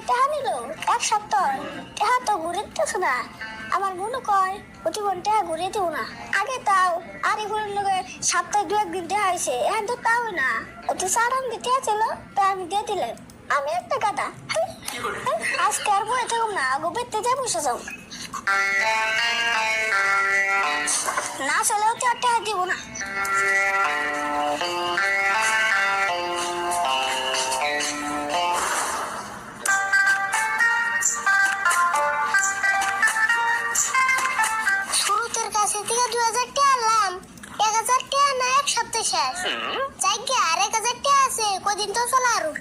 টাকা নিল 1 সপ্তাহ। টাকা তো ঘুরিতেছ না। আমার বোনও কয় প্রতিবন টাকা ঘুরিয়ে দেবো না। আগে তাও আরে বোনের লোকে সপ্তাহে 2-1 দিন দেখা হয়েছে, এখন তো তাও না। ওতে সারাম দিতে ছিল, তাই আমি দিয়ে দিলাম। আমি একটা গাদা। আজকে আর বয়ে থাকুম না, আগো বেতে যাবো যাও। না চলেও তো আর টাকা দিব না। শুরুতের কাছে থেকে 2000 টাকা আনলাম, 1000 টাকা না 1 সপ্তাহ শেষ। যাইগে আর 1000 টাকা আছে, কদিন তো চলা আরো।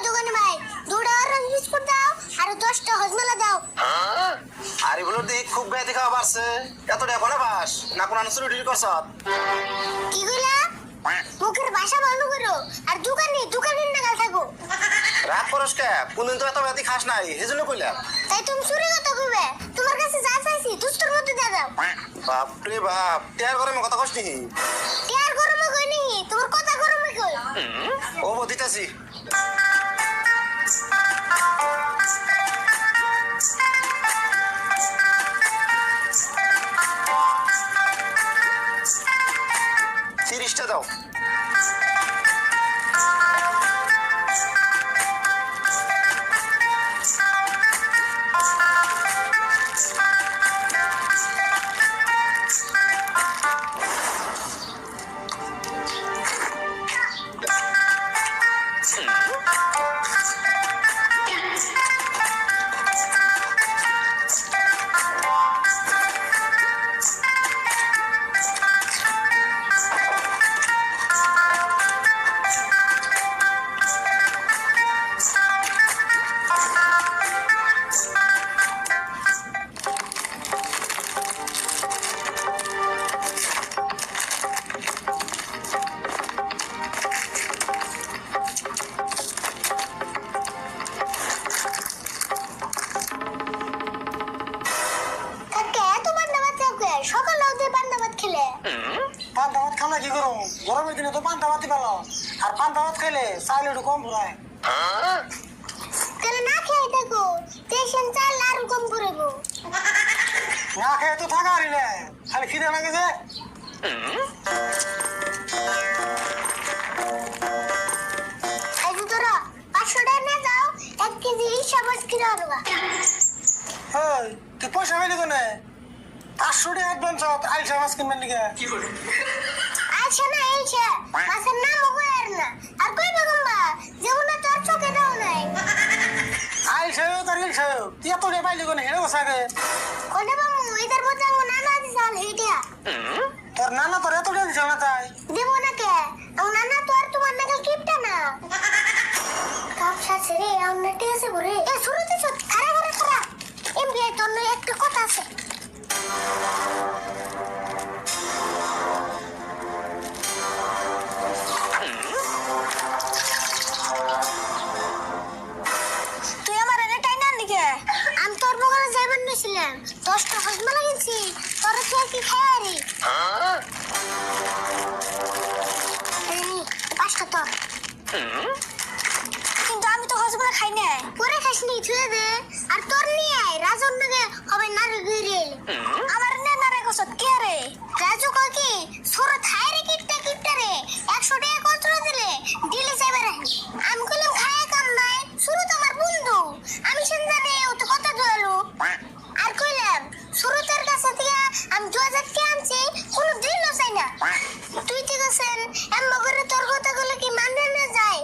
দোকানে ভাই 2টা অরেঞ্জ বিস্কুট দাও আর 10টা হজমেলা দাও। আর এগুলোর দিক খুব গায়ে দেখা বাড়ছে। এত টাকা কোনে পাস না কোন আনসুরি ডিল করছ? কি কইলা? মুখের ভাষা বন্ধ করো আর দোকানের নাগাল থাকো। রাগ করস কে? কোনদিন তো এত ব্যাধি খাস নাই, সেজন্য কইলা। তাই তুমি চুরি কথা কইবে? তোমার কাছে যা চাইছি দুষ্টর মধ্যে দিয়ে দাও। বাপ রে বাপ, টেয়ার গরমে কথা কস নি? টিয়ার গরমে কই নি, তোমার কথা গরমে কই। ও বদিতাছি। তিরিশটা দাও। পান্তা ভাত খালে কি করো? গরমের দিনে তো পান্তা ভাতই ভালো। আর পান্তা ভাত খাইলে চাইলে একটু কম ফুরায়। তাহলে না খেয়ে থাকো, টেনশন চাল আর কম করবো। না খেয়ে তো থাকা হারি না, খালি খিদে লাগে যে। এই যে তোরা 500 টাকা নিয়ে যাও, 1 কেজি ইলিশ মাছ কিনে আনবা। এই, তুই পয়সা পেলি কোনে? 500 টাকা অ্যাডভান্স আইসা মাছ কিনবেন নাকি? আচ্ছা না এইছে, মাছের নামও কই আর না। আর কই বেগম্বা, যেমন তোর চোখে দাও নাই। আইসাও তার ইলসাও, তুই এত টাকা পাইলি কোনে? হেরে বসে আগে। কোনে বামু এদের মধ্যে আমার নানা দিছাল হেটিয়া। তোর নানা তোর এত টাকা দিছে না তাই? দেবো না কে? আমার নানা তো আর তোমার নাগাল কিপটা না। কাপসা ছেড়ে আমার টেসে ভরে। এ শুরুতে খারা। এমবি তোর লই একটা কথা আছে। তুই আমার এনে টাইনা আনলি কে? আমি তোর বগলে যাইবার নিছিলাম, 10টা হজমেলা কিনছি, তোর কি খাই আরি। এই নি, 5টা তোর। কিন্তু আমি তো হজমেলা খাই না। পরে খাসনি, ছুঁয়ে দে। আর তোর নিয়ে আয়, রাজুর নাগে হবে নারে গিরে। আমার নে নারে কসত কে রে? রাজু কয় কি সুর থাই রে কিপটা রে, 100 টাকা কন্ট্রোল দিলে যাইবে রে। আমি কইলাম খায় কাম নাই, সুর তো আমার বন্ধু, আমি শুন জানি ও তো কথা দয়ালু। আর কইলাম সুরতের কাছে থেকে আমি 2000 টাকা আনছি, কোনো দিনও চাই না। তুই ঠিক আছেন, এমন করে তোর কথা গুলো কি মানে না যায়?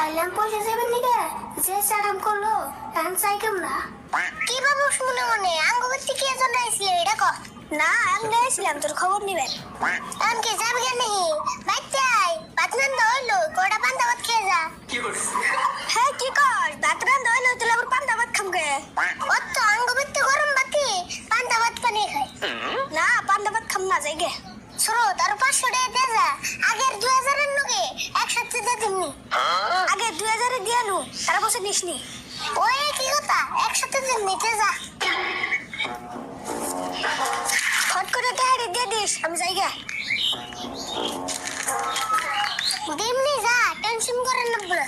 আইলাম পয়সা যাবেন দিকে, যে সারাম করলো টান চাই কেমনা? কি বাবু মনে আঙ্গবর্তী কি এজন আইছিল এটা কহ। না আমি আইছিলাম তোর খবর নিবেন। আমাকে যাবি কেন নাকি? বাইতে আই, ভাত রান্না হইলো, কটা পান্তা ভাত খেয়ে যা। হ্যাঁ কি কর, ভাত রান্না হইলো তুই আবার পান্তা ভাত খামগে? ও তো আঙ্গবর্তী গরম বাতি পান্তা ভাত পানি খাই। না পান্তা ভাত খাম না যাইগে। সুরো দিমনি আগে 2000 দিয়ে নু তার বছর নিসনি ওই কি কথা একসাথে দিন নিতে যা ফট করে টাকা দিয়ে দিস আমি যাইগা দিমনি যা টেনশন করেন না বলে